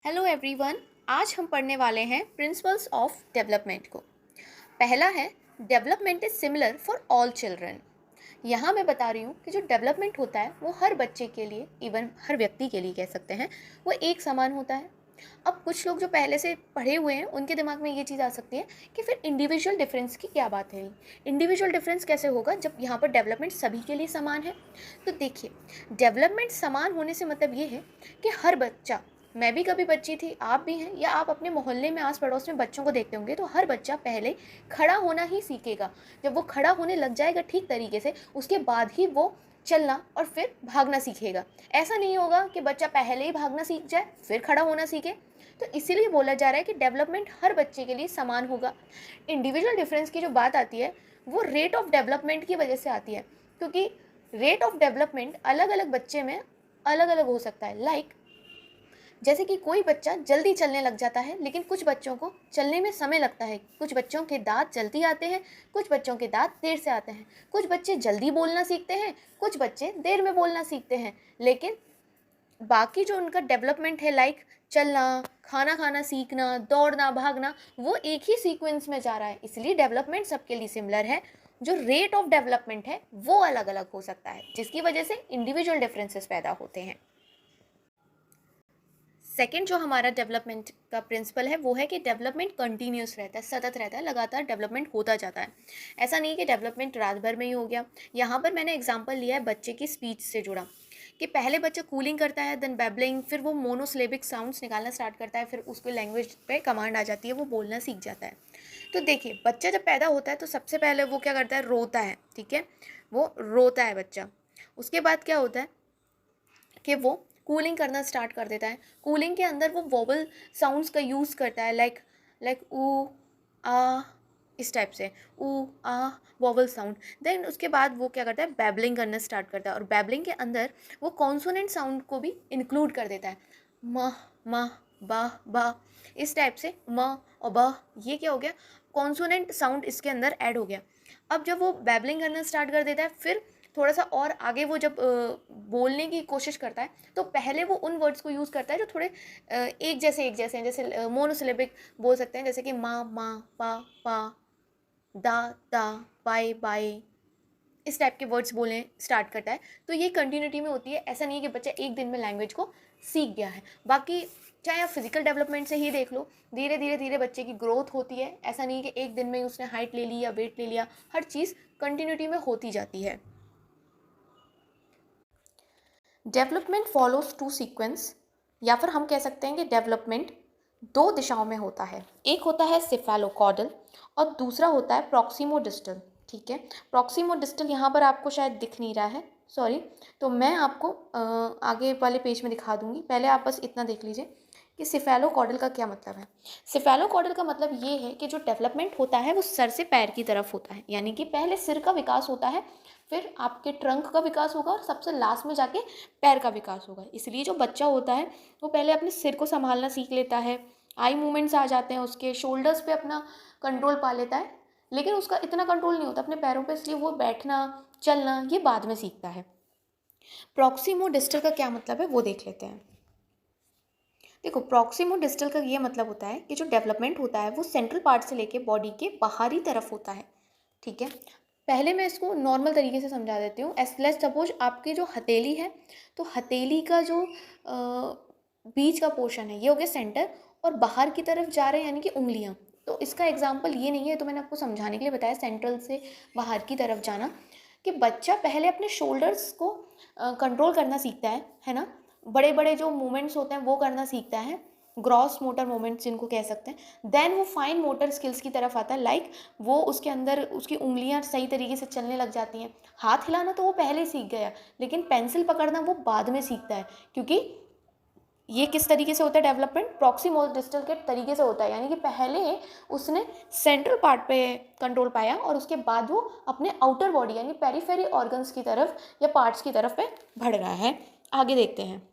Hello everyone. आज हम पढ़ने वाले हैं प्रिंसिपल्स ऑफ डेवलपमेंट को। पहला है development is similar for all children. यहाँ मैं बता रही हूँ कि जो डेवलपमेंट होता है वो हर बच्चे के लिए, इवन हर व्यक्ति के लिए कह सकते हैं, वो एक समान होता है। अब कुछ लोग जो पहले से पढ़े हुए हैं उनके दिमाग में ये चीज़ आ सकती है कि फिर इंडिविजुअल डिफरेंस की क्या बात है। इंडिविजुअल डिफरेंस कैसे होगा जब यहाँ पर डेवलपमेंट सभी के लिए समान है। तो देखिए, डेवलपमेंट समान होने से मतलब ये है कि हर बच्चा, मैं भी कभी बच्ची थी, आप भी हैं, या आप अपने मोहल्ले में आस पड़ोस में बच्चों को देखते होंगे, तो हर बच्चा पहले खड़ा होना ही सीखेगा। जब वो खड़ा होने लग जाएगा ठीक तरीके से, उसके बाद ही वो चलना और फिर भागना सीखेगा। ऐसा नहीं होगा कि बच्चा पहले ही भागना सीख जाए फिर खड़ा होना सीखे। तो इसीलिए बोला जा रहा है कि डेवलपमेंट हर बच्चे के लिए समान होगा। इंडिविजुअल डिफरेंस की जो बात आती है वो रेट ऑफ डेवलपमेंट की वजह से आती है, क्योंकि रेट ऑफ डेवलपमेंट अलग अलग बच्चे में अलग अलग हो सकता है। जैसे कि कोई बच्चा जल्दी चलने लग जाता है, लेकिन कुछ बच्चों को चलने में समय लगता है। कुछ बच्चों के दांत जल्दी आते हैं, कुछ बच्चों के दांत देर से आते हैं। कुछ बच्चे जल्दी बोलना सीखते हैं, कुछ बच्चे देर में बोलना सीखते हैं। लेकिन बाकी जो उनका डेवलपमेंट है, लाइक चलना, खाना खाना सीखना, दौड़ना, भागना, वो एक ही सीक्वेंस में जा रहा है। इसलिए डेवलपमेंट सबके लिए सिमिलर है। जो रेट ऑफ डेवलपमेंट है वो अलग अलग हो सकता है, जिसकी वजह से इंडिविजुअल डिफरेंसेस पैदा होते हैं। सेकेंड जो हमारा डेवलपमेंट का प्रिंसिपल है वो है कि डेवलपमेंट कंटिन्यूस रहता है, सतत रहता है, लगातार डेवलपमेंट होता जाता है। ऐसा नहीं कि डेवलपमेंट रात भर में ही हो गया। यहाँ पर मैंने एग्जांपल लिया है बच्चे की स्पीच से जुड़ा, कि पहले बच्चा कूलिंग करता है, देन बैबलिंग, फिर वो मोनोसिलेबिक साउंड्स निकालना स्टार्ट करता है, फिर उसको लैंग्वेज पे कमांड आ जाती है, वो बोलना सीख जाता है। तो देखिए, बच्चा जब पैदा होता है तो सबसे पहले वो क्या करता है, रोता है। ठीक है, वो रोता है बच्चा। उसके बाद क्या होता है कि वो कूलिंग करना स्टार्ट कर देता है। कूलिंग के अंदर वो वोवल साउंड्स का यूज़ करता है, लाइक लाइक ऊ, आ, इस टाइप से, ऊ, आ, वोवल साउंड। देन उसके बाद वो क्या करता है, बैबलिंग करना स्टार्ट करता है, और बैबलिंग के अंदर वो कॉन्सोनेंट साउंड को भी इंक्लूड कर देता है। म, म, बा, बा, इस टाइप से म और ब, ये क्या हो गया, कॉन्सोनेंट साउंड इसके अंदर ऐड हो गया। अब जब वो बैबलिंग करना स्टार्ट कर देता है, फिर थोड़ा सा और आगे वो जब बोलने की कोशिश करता है, तो पहले वो उन वर्ड्स को यूज़ करता है जो थोड़े एक जैसे हैं। जैसे मोनोसिलेबिक बोल सकते हैं, जैसे कि माँ माँ, पा पा, दा दा, बाय बाय, इस टाइप के वर्ड्स बोलने स्टार्ट करता है। तो ये कंटिन्यूटी में होती है। ऐसा नहीं है कि बच्चा एक दिन में लैंग्वेज को सीख गया है। बाकी चाहे आप फिजिकल डेवलपमेंट से ही देख लो, धीरे धीरे धीरे बच्चे की ग्रोथ होती है। ऐसा नहीं है कि एक दिन में उसने हाइट ले ली या वेट ले लिया, हर चीज़ कंटिन्यूटी में होती जाती है। डेवलपमेंट फॉलोज टू सीक्वेंस, या फिर हम कह सकते हैं कि डेवलपमेंट दो दिशाओं में होता है। एक होता है सिफेलोकॉडल और दूसरा होता है प्रॉक्सिमोडिस्टल। ठीक है, प्रॉक्सिमोडिस्टल यहाँ पर आपको शायद दिख नहीं रहा है, सॉरी। तो मैं आपको आगे वाले पेज में दिखा दूंगी। पहले आप बस इतना देख लीजिए कि सिफेलोकॉडल का क्या मतलब है। सिफेलोकॉडल का मतलब ये है कि जो डेवलपमेंट होता है वो सर से पैर की तरफ होता है, यानी कि पहले सिर का विकास होता है, फिर आपके ट्रंक का विकास होगा और सबसे लास्ट में जाके पैर का विकास होगा। इसलिए जो बच्चा होता है वो पहले अपने सिर को संभालना सीख लेता है, आई मूवमेंट्स आ जाते हैं उसके, शोल्डर्स पे अपना कंट्रोल पा लेता है, लेकिन उसका इतना कंट्रोल नहीं होता अपने पैरों पे, इसलिए वो बैठना चलना ये बाद में सीखता है। प्रॉक्सिमो डिस्टल का क्या मतलब है वो देख लेते हैं। देखो, प्रॉक्सिमो डिस्टल का ये मतलब होता है कि जो डेवलपमेंट होता है वो सेंट्रल पार्ट से लेके बॉडी के बाहरी तरफ होता है। ठीक है, पहले मैं इसको नॉर्मल तरीके से समझा देती हूँ। लेट्स सपोज आपकी जो हथेली है, तो हथेली का जो बीच का पोर्शन है ये हो गया सेंटर, और बाहर की तरफ जा रहे हैं यानी कि उंगलियाँ। तो इसका एग्जाम्पल ये नहीं है, तो मैंने आपको समझाने के लिए बताया सेंट्रल से बाहर की तरफ जाना, कि बच्चा पहले अपने शोल्डर्स को कंट्रोल करना सीखता है ना। बड़े बड़े जो मूवमेंट्स होते हैं वो करना सीखता है, ग्रॉस मोटर मूवमेंट्स जिनको कह सकते हैं। देन वो फाइन मोटर स्किल्स की तरफ आता है, लाइक वो उसके अंदर उसकी उंगलियां सही तरीके से चलने लग जाती हैं। हाथ हिलाना तो वो पहले ही सीख गया, लेकिन पेंसिल पकड़ना वो बाद में सीखता है, क्योंकि ये किस तरीके से होता है डेवलपमेंट, प्रॉक्सिमल डिस्टल के तरीके से होता है। यानी कि पहले उसने सेंट्रल पार्ट पे कंट्रोल पाया और उसके बाद वो अपने आउटर बॉडी यानी पेरिफेरी ऑर्गन्स की तरफ या पार्ट्स की तरफ पे बढ़ रहा है। आगे देखते हैं।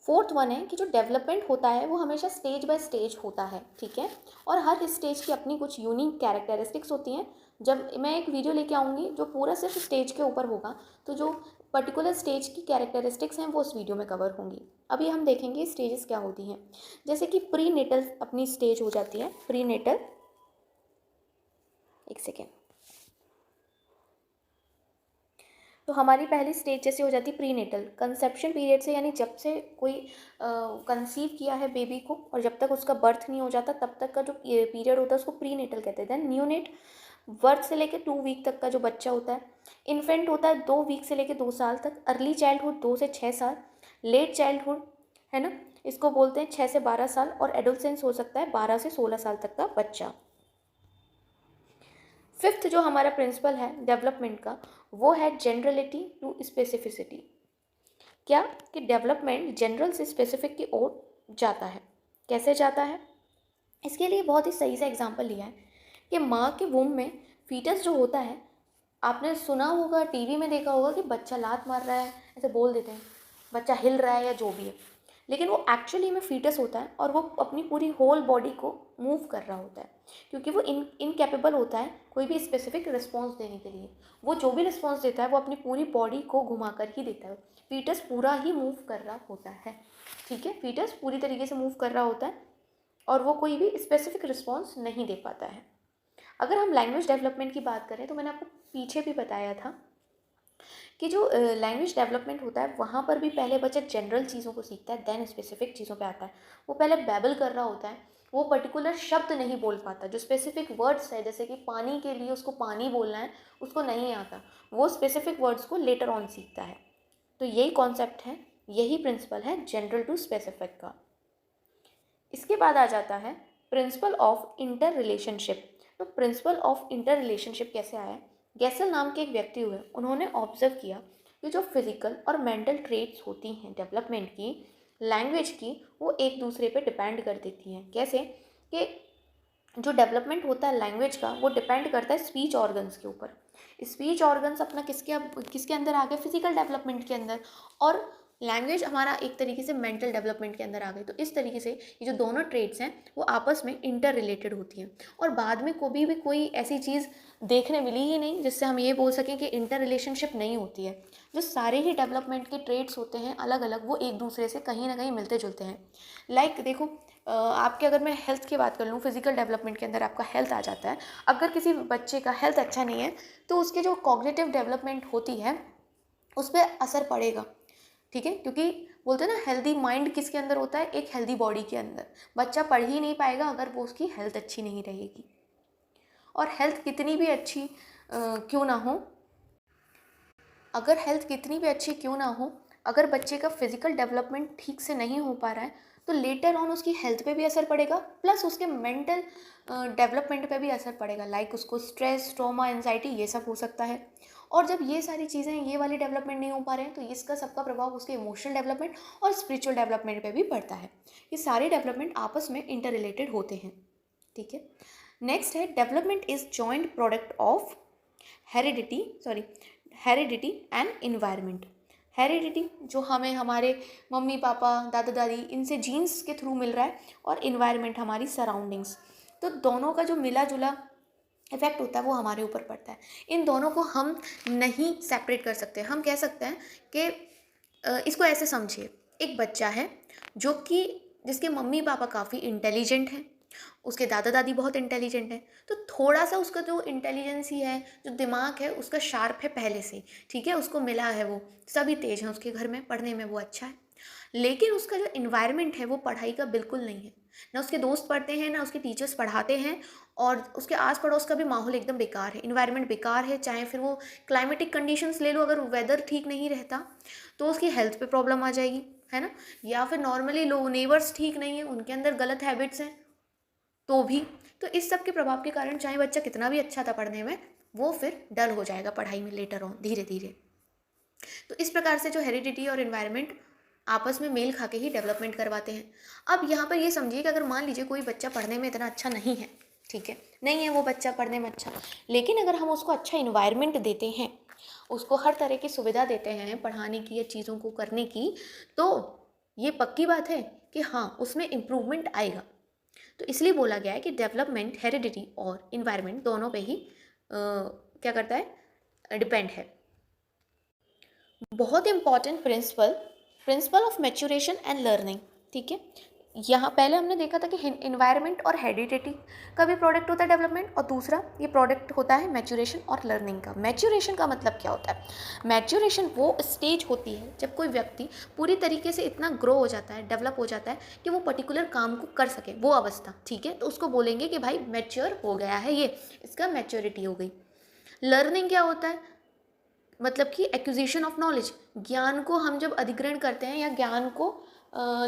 फोर्थ वन है कि जो डेवलपमेंट होता है वो हमेशा स्टेज बाय स्टेज होता है। ठीक है, और हर स्टेज की अपनी कुछ यूनिक कैरेक्टरिस्टिक्स होती हैं जब मैं एक वीडियो लेके आऊँगी जो पूरा सिर्फ स्टेज के ऊपर होगा, तो जो पर्टिकुलर स्टेज की कैरेक्टरिस्टिक्स हैं वो उस वीडियो में कवर होंगी। अभी हम देखेंगे स्टेजेस क्या होती हैं। जैसे कि प्री नेटल अपनी स्टेज हो जाती है, प्री नेटल, एक सेकेंड। तो हमारी पहली स्टेज जैसे हो जाती है प्री नेटल, कंसेप्शन पीरियड से, यानी जब से कोई कंसीव किया है बेबी को और जब तक उसका बर्थ नहीं हो जाता तब तक का जो पीरियड होता है उसको प्री नेटल कहते हैं। देन न्यूनेट, बर्थ से लेकर 2 वीक तक का जो बच्चा होता है। इन्फेंट होता है 2 वीक से लेकर 2 साल तक। अर्ली चाइल्डहुड 2 से 6 साल। लेट चाइल्डहुड है ना, इसको बोलते हैं 6 से 12 साल। और एडोलसेंस हो सकता है 12 से 16 साल तक का बच्चा। फिफ्थ जो हमारा प्रिंसिपल है डेवलपमेंट का, वो है जनरलिटी टू स्पेसिफिसिटी। क्या कि डेवलपमेंट जनरल से स्पेसिफिक की ओर जाता है। कैसे जाता है, इसके लिए बहुत ही सही सा एग्जांपल लिया है कि माँ के वूम में फीटस जो होता है, आपने सुना होगा, टीवी में देखा होगा कि बच्चा लात मार रहा है, ऐसे बोल देते हैं, बच्चा हिल रहा है या जो भी है, लेकिन वो एक्चुअली में फीटस होता है और वो अपनी पूरी होल बॉडी को मूव कर रहा होता है, क्योंकि वो इनकेपेबल होता है कोई भी स्पेसिफिक रिस्पॉन्स देने के लिए। वो जो भी रिस्पॉन्स देता है वो अपनी पूरी बॉडी को घुमा कर ही देता है। फीटस पूरा ही मूव कर रहा होता है, ठीक है, फीटस पूरी तरीके से मूव कर रहा होता है और वो कोई भी स्पेसिफिक रिस्पॉन्स नहीं दे पाता है। अगर हम लैंग्वेज डेवलपमेंट की बात करें तो मैंने आपको पीछे भी बताया था कि जो लैंग्वेज डेवलपमेंट होता है वहाँ पर भी पहले बच्चा जनरल चीज़ों को सीखता है, देन स्पेसिफिक चीज़ों पे आता है। वो पहले बैबल कर रहा होता है, वो पर्टिकुलर शब्द नहीं बोल पाता, जो स्पेसिफिक वर्ड्स है, जैसे कि पानी के लिए उसको पानी बोलना है, उसको नहीं आता, वो स्पेसिफिक वर्ड्स को लेटर ऑन सीखता है। तो यही कॉन्सेप्ट है, यही प्रिंसिपल है जनरल टू स्पेसिफिक का। इसके बाद आ जाता है प्रिंसिपल ऑफ इंटर रिलेशनशिप। तो प्रिंसिपल ऑफ इंटर रिलेशनशिप कैसे आया? गैसल नाम के एक व्यक्ति हुए, उन्होंने ऑब्जर्व किया कि जो फिजिकल और मेंटल ट्रेट्स होती हैं डेवलपमेंट की, लैंग्वेज की, वो एक दूसरे पे डिपेंड कर देती हैं। कैसे कि जो डेवलपमेंट होता है लैंग्वेज का वो डिपेंड करता है स्पीच ऑर्गन्स के ऊपर। स्पीच ऑर्गन्स अपना किसके अंदर आ गए? फिजिकल डेवलपमेंट के अंदर, और लैंग्वेज हमारा एक तरीके से मेंटल डेवलपमेंट के अंदर आ गई। तो इस तरीके से ये जो दोनों ट्रेड्स हैं वो आपस में इंटर रिलेटेड होती हैं, और बाद में कभी भी कोई ऐसी चीज़ देखने मिली ही नहीं जिससे हम ये बोल सकें कि इंटर रिलेशनशिप नहीं होती है। जो सारे ही डेवलपमेंट के ट्रेड्स होते हैं अलग अलग, वो एक दूसरे से कहीं ना कहीं मिलते जुलते हैं। लाइक देखो, आपके अगर मैं हेल्थ की बात कर लूँ, फिजिकल डेवलपमेंट के अंदर आपका हेल्थ आ जाता है। अगर किसी बच्चे का हेल्थ अच्छा नहीं है तो उसके जो कॉग्निटिव डेवलपमेंट होती है उस पर असर पड़ेगा, ठीक है, क्योंकि बोलते हैं ना हेल्दी माइंड किसके अंदर होता है? एक हेल्दी बॉडी के अंदर। बच्चा पढ़ ही नहीं पाएगा अगर वो उसकी हेल्थ अच्छी नहीं रहेगी। और हेल्थ कितनी भी अच्छी क्यों ना हो, अगर हेल्थ कितनी भी अच्छी क्यों ना हो, अगर बच्चे का फिजिकल डेवलपमेंट ठीक से नहीं हो पा रहा है तो लेटर ऑन उसकी हेल्थ पे भी असर पड़ेगा, प्लस उसके मेंटल डेवलपमेंट पे भी असर पड़ेगा। लाइक उसको स्ट्रेस, ट्रॉमा, एंजाइटी, ये सब हो सकता है। और जब ये सारी चीज़ें, ये वाली डेवलपमेंट नहीं हो पा रहे हैं तो इसका सबका प्रभाव उसके इमोशनल डेवलपमेंट और स्पिरिचुअल डेवलपमेंट पे भी पड़ता है। ये सारे डेवलपमेंट आपस में इंटर रिलेटेड होते हैं, ठीक है। नेक्स्ट है development is joint product of heredity and environment. Heredity जो हमें हमारे मम्मी पापा, दादा दादी, इनसे जीन्स के थ्रू मिल रहा है, और इन्वायरमेंट हमारी सराउंडिंग्स। तो दोनों का जो मिला जुला इफेक्ट होता है वो हमारे ऊपर पड़ता है। इन दोनों को हम नहीं सेपरेट कर सकते। हम कह सकते हैं कि इसको ऐसे समझिए, एक बच्चा है जो कि जिसके मम्मी पापा काफ़ी इंटेलिजेंट हैं, उसके दादा दादी बहुत इंटेलिजेंट हैं, तो थोड़ा सा उसका जो इंटेलिजेंस ही है, जो दिमाग है उसका शार्प है पहले से, ठीक है, उसको मिला है, वो सभी तेज हैं उसके घर में, पढ़ने में वो अच्छा है। लेकिन उसका जो इन्वायरमेंट है वो पढ़ाई का बिल्कुल नहीं है, ना उसके दोस्त पढ़ते हैं, ना उसके टीचर्स पढ़ाते हैं, और उसके आस पड़ोस का भी माहौल एकदम बेकार है, इन्वायरमेंट बेकार है। चाहे फिर वो क्लाइमेटिक कंडीशंस ले लो, अगर वेदर ठीक नहीं रहता तो उसकी हेल्थ पे प्रॉब्लम आ जाएगी, है ना। या फिर नॉर्मली लोग, नेबर्स ठीक नहीं है, उनके अंदर गलत हैबिट्स हैं तो भी, तो इस सब के प्रभाव के कारण चाहे बच्चा कितना भी अच्छा था पढ़ने में, वो फिर डल हो जाएगा पढ़ाई में लेटर ऑन धीरे धीरे। तो इस प्रकार से जो हेरिडिटी और इन्वायरमेंट आपस में मेल खा के ही डेवलपमेंट करवाते हैं। अब यहाँ पर ये समझिए कि अगर मान लीजिए कोई बच्चा पढ़ने में इतना अच्छा नहीं है, ठीक है, नहीं है वो बच्चा पढ़ने में अच्छा, लेकिन अगर हम उसको अच्छा इन्वायरमेंट देते हैं, उसको हर तरह की सुविधा देते हैं पढ़ाने की या चीज़ों को करने की, तो ये पक्की बात है कि हाँ उसमें इम्प्रूवमेंट आएगा। तो इसलिए बोला गया है कि डेवलपमेंट हेरिडिटी और इन्वायरमेंट दोनों पे ही क्या करता है, डिपेंड है। बहुत important principle of maturation and learning, ठीक है। यहाँ पहले हमने देखा था कि इन्वायरमेंट और हेरिडिटी का भी प्रोडक्ट होता है डेवलपमेंट, और दूसरा ये प्रोडक्ट होता है मैच्योरेशन और लर्निंग का। मैच्योरेशन का मतलब क्या होता है? मैच्योरेशन वो स्टेज होती है जब कोई व्यक्ति पूरी तरीके से इतना ग्रो हो जाता है, डेवलप हो जाता है कि वो पर्टिकुलर काम को कर सके, वो अवस्था, ठीक है। तो उसको बोलेंगे कि भाई मैच्योर हो गया है, ये इसका मैच्योरिटी हो गई। लर्निंग क्या होता है? मतलब कि एक्विजिशन ऑफ नॉलेज, ज्ञान को हम जब अधिग्रहण करते हैं या ज्ञान को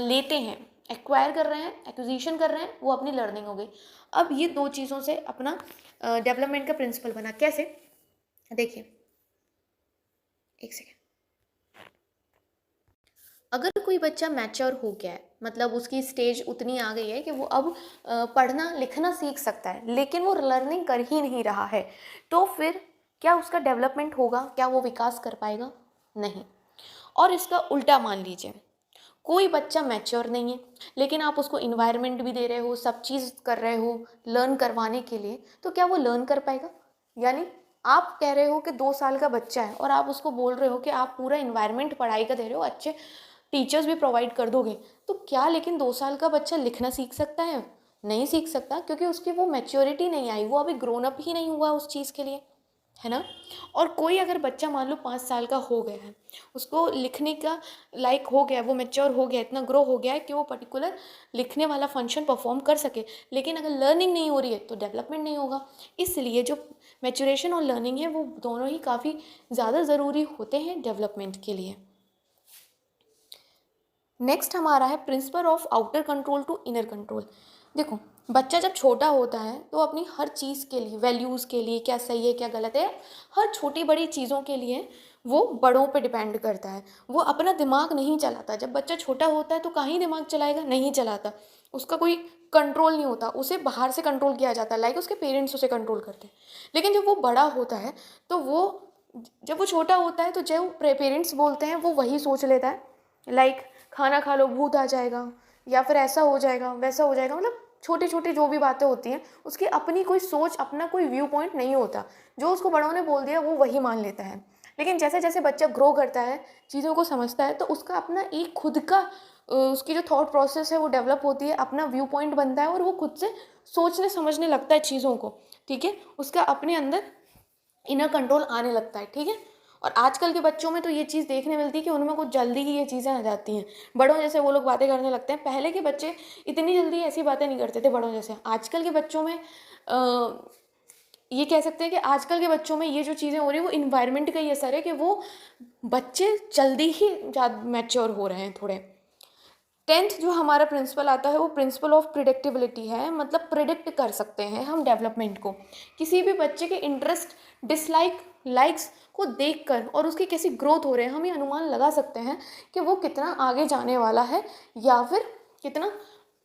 लेते हैं, एक्वायर कर रहे हैं, एक्विजिशन कर रहे हैं, वो अपनी लर्निंग हो गई। अब ये दो चीज़ों से अपना डेवलपमेंट का प्रिंसिपल बना। कैसे? देखिए, एक सेकेंड। अगर कोई बच्चा मैच्योर हो गया है, मतलब उसकी स्टेज उतनी आ गई है कि वो अब पढ़ना लिखना सीख सकता है, लेकिन वो लर्निंग कर ही नहीं रहा है, तो फिर क्या उसका डेवलपमेंट होगा? क्या वो विकास कर पाएगा? नहीं। और इसका उल्टा मान लीजिए, कोई बच्चा मैच्योर नहीं है, लेकिन आप उसको इन्वायरमेंट भी दे रहे हो, सब चीज़ कर रहे हो लर्न करवाने के लिए, तो क्या वो लर्न कर पाएगा? यानी आप कह रहे हो कि 2 साल का बच्चा है और आप उसको बोल रहे हो कि आप पूरा इन्वायरमेंट पढ़ाई का दे रहे हो, अच्छे टीचर्स भी प्रोवाइड कर दोगे, तो क्या लेकिन 2 साल का बच्चा लिखना सीख सकता है? नहीं सीख सकता, क्योंकि उसकी वो मैच्योरिटी नहीं आई, वो अभी ग्रोन अप ही नहीं हुआ उस चीज़ के लिए, है ना। और कोई अगर बच्चा मान लो 5 साल का हो गया है, उसको लिखने का लायक हो गया, वो मैच्योर हो गया, इतना ग्रो हो गया है कि वो पर्टिकुलर लिखने वाला फंक्शन परफॉर्म कर सके, लेकिन अगर लर्निंग नहीं हो रही है तो डेवलपमेंट नहीं होगा। इसलिए जो मैच्योरेशन और लर्निंग है वो दोनों ही काफ़ी ज़्यादा ज़रूरी होते हैं डेवलपमेंट के लिए। नेक्स्ट हमारा है principle of outer control to inner control. देखो, बच्चा जब छोटा होता है तो अपनी हर चीज़ के लिए, वैल्यूज़ के लिए, क्या सही है क्या गलत है, हर छोटी बड़ी चीज़ों के लिए वो बड़ों पे डिपेंड करता है, वो अपना दिमाग नहीं चलाता। जब बच्चा छोटा होता है तो कहीं दिमाग चलाएगा? नहीं चलाता, उसका कोई कंट्रोल नहीं होता, उसे बाहर से कंट्रोल किया जाता है, लाइक उसके पेरेंट्स उसे कंट्रोल करते हैं। लेकिन जब वो बड़ा होता है तो जब वो छोटा होता है तो जो पेरेंट्स बोलते हैं वो वही सोच लेता है, लाइक खाना खा लो भूत आ जाएगा, या फिर ऐसा हो जाएगा वैसा हो जाएगा, मतलब छोटी छोटी जो भी बातें होती हैं, उसकी अपनी कोई सोच, अपना कोई व्यू पॉइंट नहीं होता, जो उसको बड़ों ने बोल दिया वो वही मान लेता है। लेकिन जैसे जैसे बच्चा ग्रो करता है, चीज़ों को समझता है, तो उसका अपना एक खुद का उसकी जो थॉट प्रोसेस है वो डेवलप होती है, अपना व्यू पॉइंट बनता है और वो खुद से सोचने समझने लगता है चीज़ों को, ठीक है। उसका अपने अंदर इनर कंट्रोल आने लगता है, ठीक है। और आजकल के बच्चों में तो ये चीज़ देखने मिलती है कि उनमें कुछ जल्दी ही ये चीज़ें आ जाती हैं, बड़ों जैसे वो लोग बातें करने लगते हैं। पहले के बच्चे इतनी जल्दी ऐसी बातें नहीं करते थे बड़ों जैसे। आजकल के बच्चों में ये कह सकते हैं कि आजकल के बच्चों में ये जो चीज़ें हो रही है वो इन्वायरमेंट का ही असर है कि वो बच्चे जल्दी ही ज़्यादा मैच्योर हो रहे हैं थोड़े। 10th जो हमारा प्रिंसिपल आता है वो प्रिंसिपल ऑफ प्रिडिक्टेबिलिटी है, मतलब प्रिडिक्ट कर सकते हैं हम डेवलपमेंट को। किसी भी बच्चे के इंटरेस्ट, डिसलाइक, लाइक्स को देखकर और उसकी कैसी ग्रोथ हो रहे हैं हम ये अनुमान लगा सकते हैं कि वो कितना आगे जाने वाला है, या फिर कितना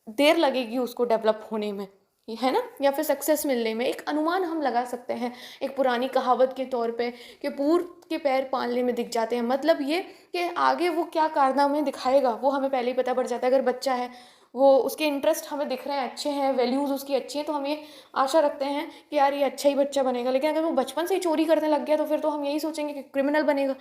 देर लगेगी उसको डेवलप होने में, है ना, या फिर सक्सेस मिलने में। एक अनुमान हम लगा सकते हैं, एक पुरानी कहावत के तौर पे, कि पूर के पैर पालने में दिख जाते हैं। मतलब ये कि आगे वो क्या कारनामे दिखाएगा वो हमें पहले ही पता पड़ जाता है। अगर बच्चा है, वो उसके इंटरेस्ट हमें दिख रहे हैं अच्छे हैं, वैल्यूज़ उसकी अच्छी हैं, तो हम ये आशा रखते हैं कि यार ये अच्छा ही बच्चा बनेगा। लेकिन अगर वो बचपन से ही चोरी करने लग गया तो फिर तो हम यही सोचेंगे कि क्रिमिनल बनेगा।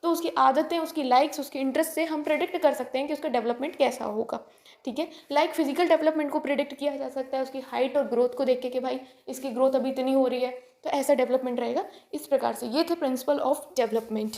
तो उसकी आदतें, उसकी लाइक्स, उसके इंटरेस्ट से हम प्रेडिक्ट कर सकते हैं कि उसका डेवलपमेंट कैसा होगा, ठीक है। लाइक फिजिकल डेवलपमेंट को प्रेडिक्ट किया जा सकता है उसकी हाइट और ग्रोथ को देख के कि भाई इसकी ग्रोथ अभी इतनी हो रही है तो ऐसा डेवलपमेंट रहेगा। इस प्रकार से ये थे प्रिंसिपल ऑफ डेवलपमेंट।